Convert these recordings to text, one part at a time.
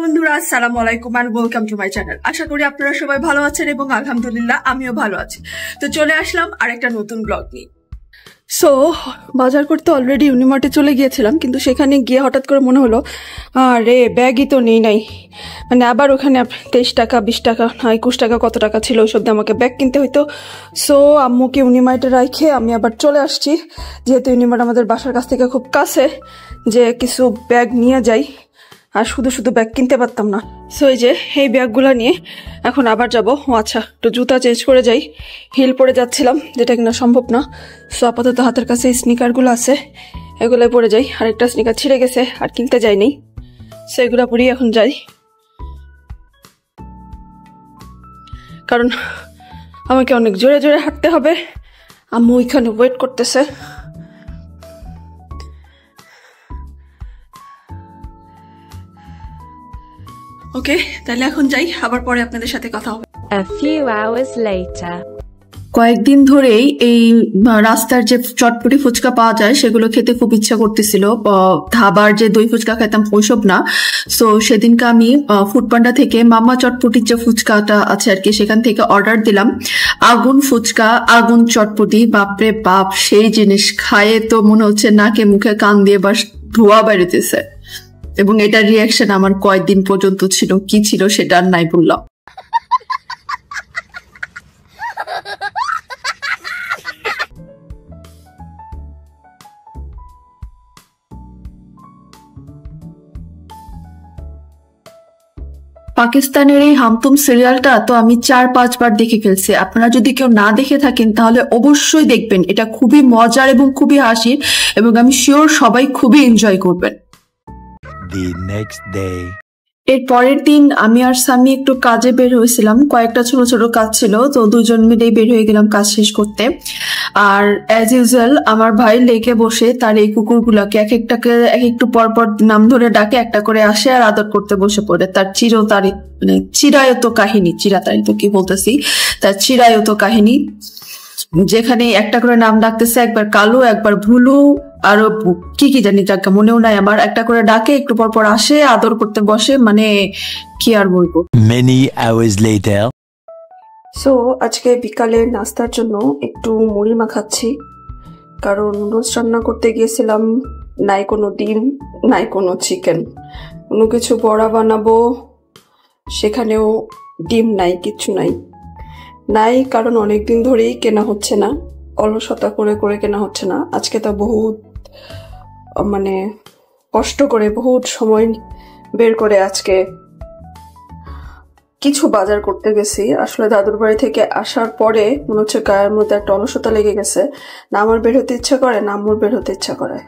বন্ধুরা, আসসালামু আলাইকুম and welcome to my channel. আশা করি আপনারা সবাই ভালো আছেন এবং আলহামদুলিল্লাহ আমিও ভালো আছি। তো চলে আসলাম আরেকটা নতুন ব্লগ নিয়ে। সো বাজার করতে অলরেডি ইউনিমার্টে চলে গিয়েছিলাম, কিন্তু সেখানে গিয়ে হঠাৎ করে মনে হলো আরে ব্যাগই তো নাই। মানে আবার ওখানে 23 টাকা 20 টাকা 21 টাকা কত টাকা ছিল ওইসব দিয়ে আমাকে ব্যাগ কিনতে হইতো। সো আম্মুকে ইউনিমার্টে রাখে আমি আবার চলে আসছি, যেহেতু ইউনিমার্ট আমাদের বাসার কাছ থেকে খুব কাছে, যে কিছু ব্যাগ নিয়ে যাই। আর শুধু শুধু ব্যাগ কিনতে পারতাম না। সো এই যে এই ব্যাগগুলো নিয়ে এখন আবার যাবো। আচ্ছা, একটু জুতা চেঞ্জ করে যাই, হিল পরে যাচ্ছিলাম যেটা কিনা সম্ভব না। সো আপাতত হাতের কাছে এই স্নিকারগুলো আছে, এগুলোই পরে যাই। আরেকটা স্নিকার ছিঁড়ে গেছে আর কিনতে যাইনি, সো এগুলো পরেই এখন যাই, কারণ আমাকে অনেক জোরে জোরে হাঁটতে হবে। আম্মু ওইখানে ওয়েট করতেছে। ওকে, তাহলে এখন যাই, আবার পরে আপনাদের সাথে কথা হবে। A few hours later. কয়েকদিন ধরেই এই রাস্তার যে চটপটি ফুচকা পাওয়া যায় সেগুলো খেতে খুব ইচ্ছা করতেছিল। ধাবার যে দই ফুচকা খেতাম ওইসব না। সো সেদিনকে আমি ফুডপান্ডা থেকে মামা চটপটির যে ফুচকাটা আছে আর কি, সেখান থেকে অর্ডার দিলাম আগুন ফুচকা, আগুন চটপটি। বাপরে বাপ, সেই জিনিস খায়ে তো মনে হচ্ছে নাকে মুখে কান দিয়ে বাস ধোয়া বেরোতেছে। এবং এটার রিয়াকশন আমার কয়েকদিন পর্যন্ত ছিল, কি ছিল সেটা আর নাই বললাম। পাকিস্তানের এই হামতুম সিরিয়ালটা তো আমি 4-5 বার দেখে ফেলছি। আপনারা যদি কেউ না দেখে থাকেন তাহলে অবশ্যই দেখবেন, এটা খুবই মজার এবং খুবই হাসির, এবং আমি শিওর সবাই খুবই এনজয় করবেন। The next day. এর পরের দিন আমি আর সামি একটু কাজে বের হয়েছিলাম, কয়েকটা ছোট ছোট কাজ ছিল, তো দুজন মিলেই বের হয়ে গেলাম কাজ শেষ করতে। আর অ্যাজ ইউজুয়াল আমার ভাই লেকে বসে তার এই কুকুরগুলাকে এক একটাকে এক একটু পরপর নাম ধরে ডাকে, একটা করে আসে আর আদর করতে বসে পড়ে। তার চিরায়ত কাহিনী, চিরাতারিত কি বলতেছি, তার চিরায়ত কাহিনী, যেখানে একটা করে নাম ডাকতেছে, একবার কালো, একবার ভুলু, আরো কি কি জানি, যাকে মনেও নাই আমার। একটা করে ডাকে, একটু পর পর আসে, আদর করতে বসে, মানে কি আর বলবো। Many hours later. সো আজকে বিকালে নাস্তার জন্য একটু মুড়ি মাখাচ্ছি, কারণ রোজ রান্না করতে গিয়েছিলাম, নাই কোনো ডিম, নাই কোনো চিকেন, কোনো কিছু বড়া বানাবো, সেখানেও ডিম নাই, কিচ্ছু নাই, কারণ অনেকদিন ধরেই কেনা হচ্ছে না, অলসতা করে করে কেনা হচ্ছে না। আজকে তা বহুত মানে কষ্ট করে বহুত সময় বের করে আজকে কিছু বাজার করতে গেছি। আসলে দাদুর বাড়ি থেকে আসার পরে মনে হচ্ছে গায়ের মধ্যে একটা অলসতা লেগে গেছে, না আমার বের হতে ইচ্ছা করে, না আম্মুর বের হতে ইচ্ছা করে।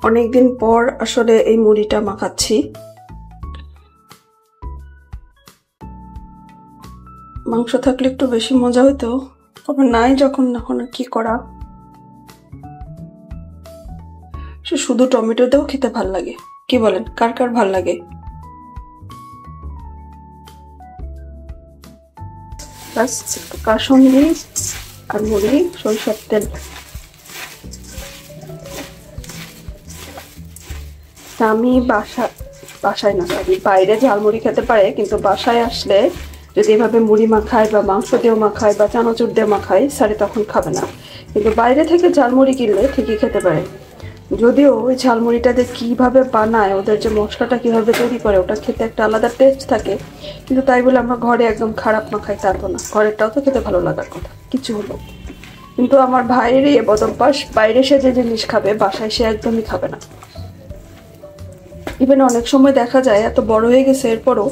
অনেকদিন পর আসলে এই মুড়িটা মাখাচ্ছি। মাংস থাকলে একটু বেশি মজা হইতো, তবে নাই যখন, এখন কি করা। শুধু টমেটো দিয়েও খেতে ভাল লাগে, কি বলেন, কার কার ভাল লাগে? কাসুন্দি আর মুড়ি, সরিষার তেল। আমি বাসায় না, বাইরে ঝালমুড়ি খেতে পারে, কিন্তু বাসায় আসলে যদি এভাবে মুড়ি মাখায় বা মাংস দিয়েও মাখায় বা চানাচুর দিয়ে মাখায় স্যারে তখন খাবে না, কিন্তু বাইরে থেকে ঝালমুড়ি কিনলে ঠিকই খেতে পারে। যদিও ওই ঝালমুড়িটাতে কিভাবে বানায়, ওদের যে মশলাটা কিভাবে তৈরি করে, ওটা খেতে একটা আলাদা টেস্ট থাকে, কিন্তু তাই বলে আমরা ঘরে একদম খারাপ মাখাই তা তো না, ঘরেরটাও তো খেতে ভালো লাগার কথা কিছু হলো। কিন্তু আমার ভাইয়ের এই বদভ্যাস, বাইরে সে যে জিনিস খাবে বাসায় সে একদমই খাবে না। ইভেন অনেক সময় দেখা যায় এত বড় হয়ে গেছে এরপরও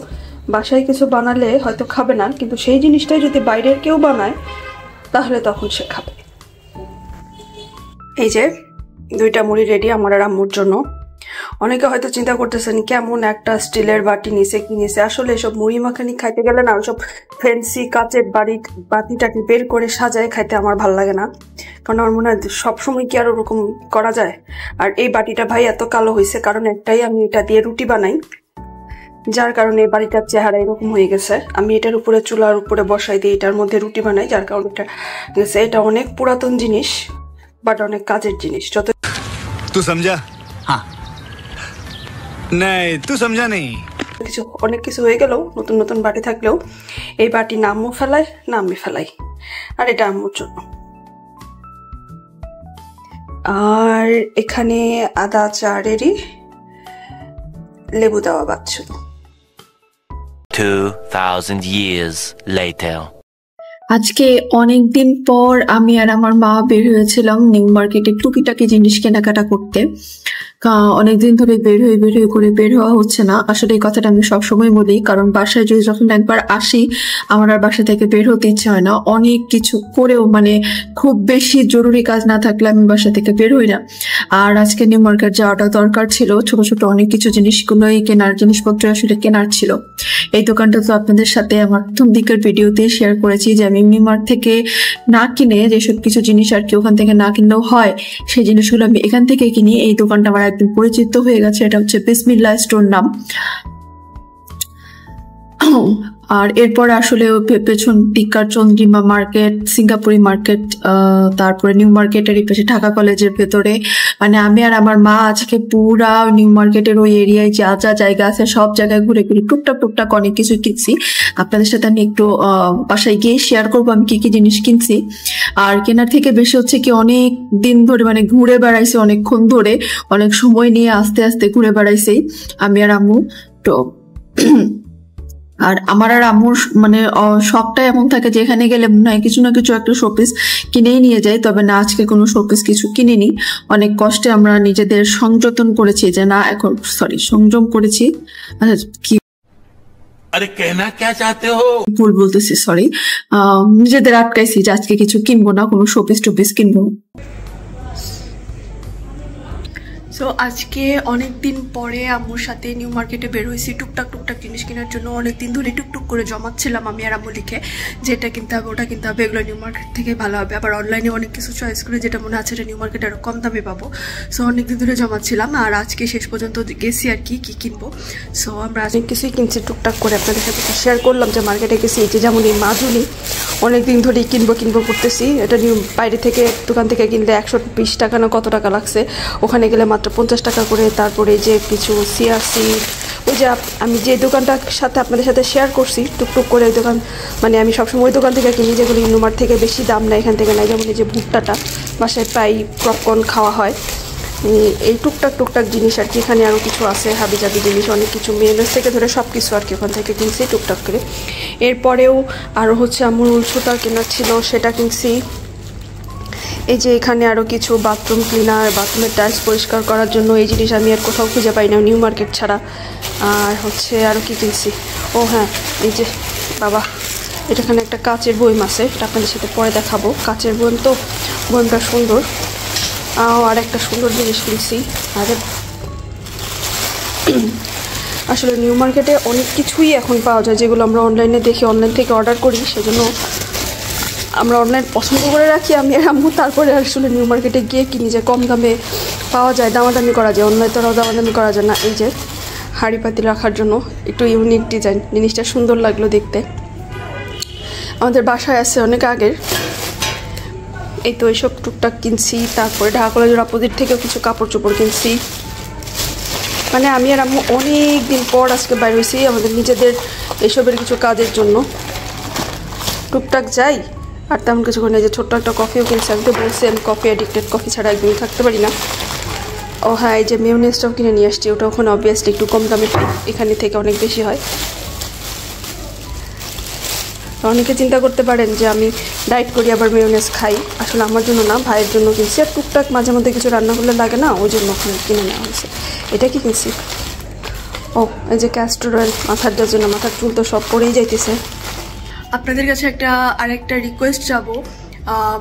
বাসায় কিছু বানালে হয়তো খাবে না, কিন্তু সেই জিনিসটাই যদি বাইরের কেউ বানায় তাহলে তখন সে খাবে। এই যে 2টা মুড়ি রেডি আমার আর আম্মুর জন্য। অনেকে হয়তো চিন্তা করতেছেন কেমন একটা স্টিলের বাটি নিচে কি নিচে। আসলে এসব মুড়ি মাখানি খাইতে গেলে না, ওইসব ফ্যান্সি কাচের বাটি টাটি বের করে সাজায় খাইতে আমার ভাল লাগে না, কারণ আমার মনে হয় সবসময় কি আর ওরকম করা যায়। আর এই বাটিটা ভাই এত কালো হয়েছে কারণ একটাই, আমি এটা দিয়ে রুটি বানাই, যার কারণে বাড়িটার চেহারা এরকম হয়ে গেছে। আমি এটার উপরে চুলার উপরে বসাই দিই, এটার মধ্যে রুটি বানাই, যার কারণে এটা অনেক পুরাতন জিনিস বাট অনেক কাজের জিনিস। যত तू समझा? हाँ नहीं तू समझा नहीं। কিছু অনেক কিছু হয়ে গেল, নতুন নতুন বাটি থাকলেও এই বাটি না আম্মু ফেলাই না আমি ফেলাই, আর এটা আম্মুর জন্য। আর এখানে আদা চারেরই লেবু দেওয়া বাচ্চা। 2000 years later. আজকে অনেকদিন পর আমি আর আমার মা বের হয়েছিলাম নিউ মার্কেটে টুকিটাকি জিনিস কেনাকাটা করতে। অনেকদিন ধরে বের হওয়া হচ্ছে না। আসলে এই কথাটা আমি সবসময় বলি, কারণ বাসায় যদি যখন একবার আসি আমার আর বাসা থেকে বের হতে ইচ্ছে হয় না। অনেক কিছু করেও মানে খুব বেশি জরুরি কাজ না থাকলে আমি বাসা থেকে বের হই না। আর আজকে নিউ মার্কেট যাওয়াটা দরকার ছিল, ছোট ছোট অনেক কিছু জিনিসগুলোই জিনিসপত্র আসলে কেনার ছিল। এই দোকানটা তো আপনাদের সাথে আমার প্রথম দিকের ভিডিওতে শেয়ার করেছি যে আমি নিউ মার্কেট থেকে না কিনে যেসব কিছু জিনিস আর কি ওখান থেকে না কিনলেও হয় সেই জিনিসগুলো আমি এখান থেকে কিনি। এই দোকানটা আমার একদম পরিচিত হয়ে গেছে, এটা হচ্ছে বিসমিল্লাহ স্টোর নাম। আর এরপর আসলে পেছন দিককার চন্দ্রিমা মার্কেট, সিঙ্গাপুরি মার্কেট, তারপরে নিউ মার্কেটের পাশে ঢাকা কলেজের ভেতরে, মানে আমি আর আমার মা আজকে পুরা নিউ মার্কেটের ওই এরিয়ায় যা যা জায়গা আছে সব জায়গায় ঘুরে টুকটাক অনেক কিছু কিনছি। আপনাদের সাথে আমি একটু বাসায় গিয়ে শেয়ার করবো আমি কি কি জিনিস কিনছি। আর কেনার থেকে বেশি হচ্ছে কি অনেক দিন ধরে মানে ঘুরে বেড়াইছি, অনেকক্ষণ ধরে অনেক সময় নিয়ে আস্তে আস্তে ঘুরে বেড়াইছি আমি আর আম্মু। তো আর আমার আর আম্মুর মানে শখটা এমন থাকে যে এখানে গেলে মনে হয় কিছু না কিছু একটা শোপিস কিনেই নিয়ে যায়। তবে না, আজকে কোনো শোপিস কিছু কিনিনি। অনেক কষ্টে আমরা নিজেদের সংযতন করেছি যে না এখন সংযম করেছি, কি अरे कहना क्या चाहते हो? ভুল বলতেছি, সরি। নিজেদের আটকাইছি যে আজকে কিছু কিনবো না, কোনো শোপিস টোপিস কিনবো না। সো আজকে অনেকদিন পরে আম্মুর সাথে নিউ মার্কেটে বের হয়েছি টুকটাক জিনিস কেনার জন্য। অনেকদিন ধরে টুকটুক করে জমাচ্ছিলাম আমি আর আম্মু লিখে, যেটা কিনতে হবে ওটা কিনতে হবে, এগুলো নিউ মার্কেট থেকে ভালো হবে। আবার অনলাইনে অনেক কিছু চয়েস করে যেটা মনে আছে এটা নিউ মার্কেটে আরও কম দামে পাবো। সো অনেকদিন ধরে জমাচ্ছিলাম আর আজকে শেষ পর্যন্ত গেছি আর কি কিনবো। সো আমরা অনেক কিছুই কিনছি টুকটাক করে, আপনাদের সাথে শেয়ার করলাম যে মার্কেটে গেছি। এই যে যেমন এই মাজুনি অনেকদিন ধরেই কিনবো করতেছি। এটা নিউ বাইরে থেকে দোকান থেকে কিনলে 120 টাকা না কত টাকা লাগছে, ওখানে গেলে মাত্র 50 টাকা করে। তারপরে যে কিছু সিয়া সিড, ওই যে আমি যে দোকানটার সাথে আপনাদের সাথে শেয়ার করছি টুকটুক করে ওই দোকান, মানে আমি সবসময় ওই দোকান থেকে কিনি যেগুলো ইউনিমার্ট থেকে বেশি দাম না, এখান থেকে নাই। যেমন এই যে ভুট্টাটা বাসায় প্রায় পপকর্ন খাওয়া হয়, এই টুকটাক জিনিস আর কি। এখানে আরও কিছু আছে হাবিজাবি জিনিস, অনেক কিছু মেয়েদের থেকে ধরে সব কিছু আর কি ওখান থেকে কিনছি টুকটাক করে। এরপরেও আরও হচ্ছে আমার উলছোটা কেনার ছিল, সেটা কিনছি। এই যে এখানে আরও কিছু বাথরুম ক্লিনার, বাথরুমের টাইলস পরিষ্কার করার জন্য, এই জিনিস আমি আর কোথাও খুঁজে পাই না নিউ মার্কেট ছাড়া। আর হচ্ছে আরও কি কিনছি, ও হ্যাঁ এই যে বাবা এটাখানে একটা কাচের বয়ম আছে, এটা আপনাদের সাথে পরে দেখাবো। কাচের বয়ম তো, বয়মটা সুন্দর। আর একটা সুন্দর জিনিস কিনছি। আর আসলে নিউ মার্কেটে অনেক কিছুই এখন পাওয়া যায় যেগুলো আমরা অনলাইনে দেখি, অনলাইন থেকে অর্ডার করি, সেজন্য আমরা অনলাইন পছন্দ করে রাখি আমি আর আম্মু। তারপরে আসলে নিউ মার্কেটে গিয়ে কিনি যে কম দামে পাওয়া যায়, দামাদামি করা যায়। অনলাইন তো দামাদামি করা যায় না। এই যে হাঁড়ি পাতিল রাখার জন্য একটু ইউনিক ডিজাইন, জিনিসটা সুন্দর লাগলো দেখতে। আমাদের বাসায় আছে অনেক আগের। এই তো এইসব টুকটাক কিনছি। তারপরে ঢাকা কলেজের অপোজিট থেকেও কিছু কাপড় চোপড় কিনছি। মানে আমি আর আম্মু অনেক দিন পর আজকে বাইরে হয়েছি আমাদের নিজেদের এইসবের কিছু কাজের জন্য। টুকটাক যাই আর তেমন কিছু করে, যে ছোট্ট একটা কফিও কিনছি। আমি তো বলছি আমি কফি অ্যাডিক্টেড, কফি ছাড়া একদমই থাকতে পারি না। ও হ্যাঁ, এই যে মেয়োনেজটাও কিনে নিয়ে আসছি, ওটা ওখানে অবভিয়াসলি একটু কম দামে পাই, এখানে থেকে অনেক বেশি হয়। অনেকে চিন্তা করতে পারেন যে আমি ডায়েট করি আবার মেয়োনেজ খাই, আসলে আমার জন্য না, ভাইয়ের জন্য কিনছি। আর টুকটাক মাঝে মধ্যে কিছু রান্না করলে লাগে না, ওই জন্য ওখানে কিনে নেওয়া হয়েছে। এটা কি কিনছি, ও এই যে ক্যাস্টর অয়েল মাথার জন্য, মাথার চুল তো সব পড়েই যাইতেছে। আপনাদের কাছে আরেকটা রিকোয়েস্ট যাবো,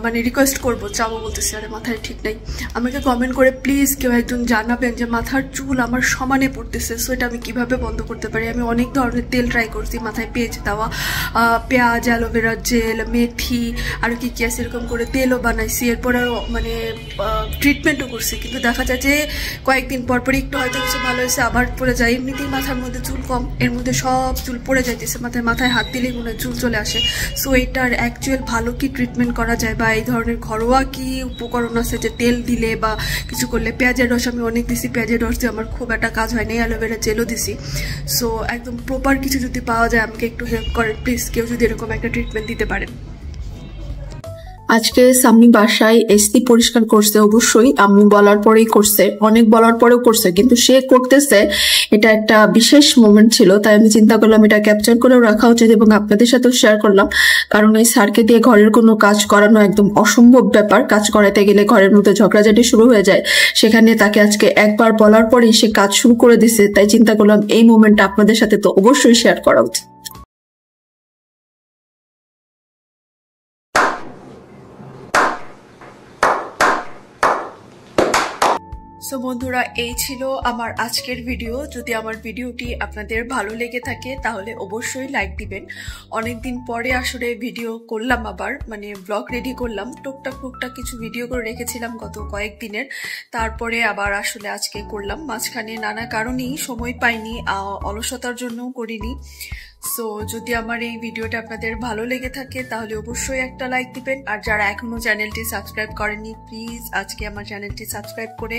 মানে রিকোয়েস্ট করবো, চাবো বলতেছি, আরে মাথায় ঠিক নাই। আমাকে কমেন্ট করে প্লিজ কেউ একজন জানাবেন যে মাথার চুল আমার সমানে পড়তেছে, সো এটা আমি কিভাবে বন্ধ করতে পারি। আমি অনেক ধরনের তেল ট্রাই করছি, মাথায় পেঁচ দেওয়া, পেঁয়াজ, অ্যালোভেরা জেল, মেথি, আর কি কি আছে এরকম করে তেলও বানাইছি, এরপরে মানে ট্রিটমেন্টও করছি, কিন্তু দেখা যায় যে কয়েকদিন পর পরই একটু হয়তো কিছু ভালো হয়েছে, আবার পড়ে যায়। এমনিতেই মাথার মধ্যে চুল কম, এর মধ্যে সব চুল পড়ে যাইতেছে, মাথায় হাত দিলেই মনে হয় চুল চলে আসে। সো এটার অ্যাকচুয়াল ভালো কি ট্রিটমেন্ট করা যায় বা এই ধরনের ঘরোয়া কি উপকরণ আছে যে তেল দিলে বা কিছু করলে। পেঁয়াজের রস আমি অনেক দিছি, পেঁয়াজের রস দিয়ে আমার খুব একটা কাজ হয়নি, অ্যালোভেরা জেলও দিছি। সো একদম প্রপার কিছু যদি পাওয়া যায় আমাকে একটু হেল্প করেন প্লিজ, কেউ যদি এরকম একটা ট্রিটমেন্ট দিতে পারেন। আজকে সাম্মি বাসায় এসি পরিষ্কার করছে, অবশ্যই আম্মু বলার পরেই করছে, অনেক বলার পরেও করছে, কিন্তু সে করতেছে এটা একটা বিশেষ মোমেন্ট ছিল, তাই আমি চিন্তা করলাম এটা ক্যাপচার করেও রাখা উচিত এবং আপনাদের সাথেও শেয়ার করলাম। কারণ এই স্যারকে দিয়ে ঘরের কোনো কাজ করানো একদম অসম্ভব ব্যাপার, কাজ করাতে গেলে ঘরের মধ্যে ঝগড়াঝাটি শুরু হয়ে যায়, সেখানে তাকে আজকে একবার বলার পরেই সে কাজ শুরু করে দিছে, তাই চিন্তা করলাম এই মোমেন্টটা আপনাদের সাথে তো অবশ্যই শেয়ার করা উচিত। সো বন্ধুরা, এই ছিল আমার আজকের ভিডিও। যদি আমার ভিডিওটি আপনাদের ভালো লেগে থাকে তাহলে অবশ্যই লাইক দিবেন। অনেকদিন পরে আসলে ভিডিও করলাম, আবার মানে ব্লগ রেডি করলাম, টুকটাক কিছু ভিডিও করে রেখেছিলাম গত কয়েকদিনের, তারপরে আবার আসলে আজকে করলাম। মাঝখানে নানা কারণেই সময় পাইনি, অলসতার জন্যও করিনি। সো যদি আমার এই ভিডিওটা আপনাদের ভালো লেগে থাকে তাহলে অবশ্যই একটা লাইক দিবেন, আর যারা এখনো চ্যানেলটি সাবস্ক্রাইব করেননি প্লিজ আজকে আমার চ্যানেলটি সাবস্ক্রাইব করে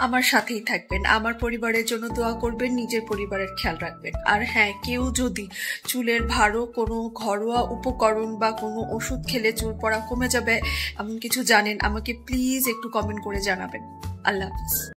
আমার সাথেই থাকবেন। আমার পরিবারের জন্য দোয়া করবেন, নিজের পরিবারের খেয়াল রাখবেন। আর হ্যাঁ, কেউ যদি চুলের ভালো কোনো ঘরোয়া উপকরণ বা কোনো ওষুধ খেলে চুল পড়া কমে যাবে এমন কিছু জানেন, আমাকে প্লিজ একটু কমেন্ট করে জানাবেন। আল্লাহ হাফিজ।